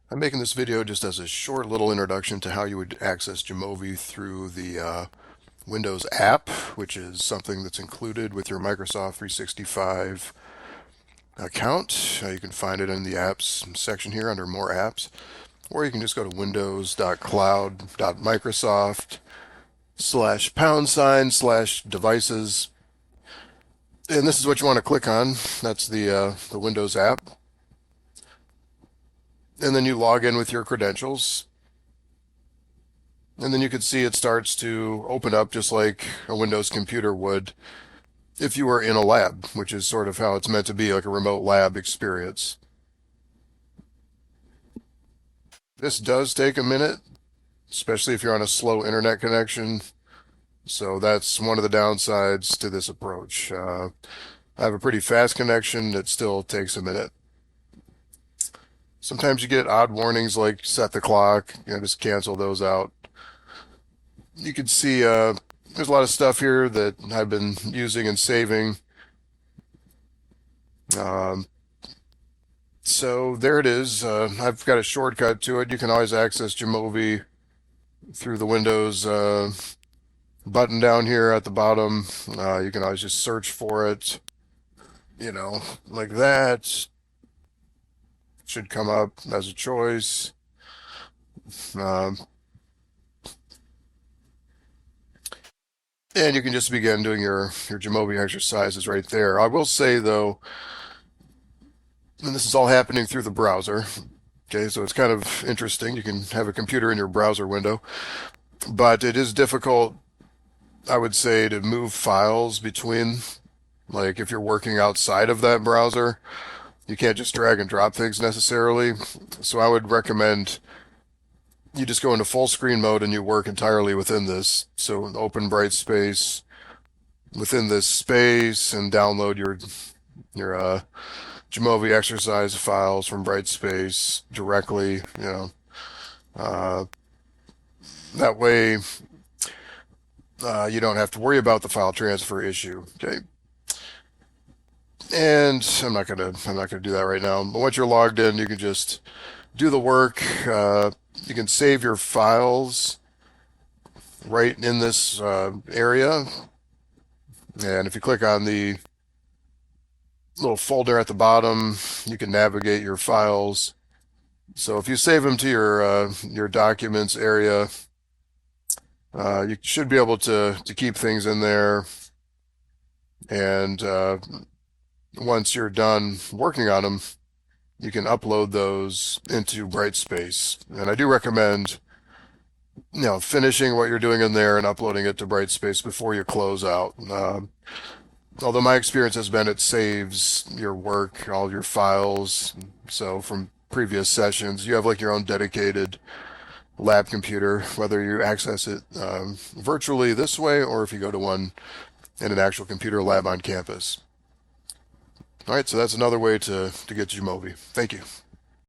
I'm making this video just as a short little introduction to how you would access Jamovi through the Windows app, which is something that's included with your Microsoft 365 account. You can find it in the apps section here under more apps, or you can just go to windows.cloud.microsoft/# devices, and this is what you want to click on. That's the Windows app, and then you log in with your credentials. And then you can see it starts to open up just like a Windows computer would if you were in a lab, which is sort of how it's meant to be, like a remote lab experience. This does take a minute, especially if you're on a slow internet connection. So that's one of the downsides to this approach. I have a pretty fast connection. It still takes a minute. Sometimes you get odd warnings like set the clock, just cancel those out. You can see there's a lot of stuff here that I've been using and saving. Um, so there it is. I've got a shortcut to it. You can always access Jamovi through the Windows button down here at the bottom. You can always just search for it, like that. Should come up as a choice. Um, and you can just begin doing your Jamovi exercises right there. I will say, though, and this is all happening through the browser. Okay, so it's kind of interesting. You can have a computer in your browser window, but it is difficult, I would say, to move files between, like if you're working outside of that browser, you can't just drag and drop things necessarily. So I would recommend you just go into full screen mode and you work entirely within this. So open Brightspace within this space and download your Jamovi exercise files from Brightspace directly, Uh, that way, you don't have to worry about the file transfer issue. Okay. And I'm not gonna do that right now. But once you're logged in, you can just do the work. You can save your files right in this area. And if you click on the little folder at the bottom, you can navigate your files. So if you save them to your documents area, you should be able to keep things in there. And once you're done working on them, you can upload those into Brightspace. And I do recommend, finishing what you're doing in there and uploading it to Brightspace before you close out. Although my experience has been it saves your work, all your files. So from previous sessions, you have like your own dedicated lab computer, whether you access it virtually this way or if you go to one in an actual computer lab on campus. All right, so that's another way to get Jamovi. Thank you.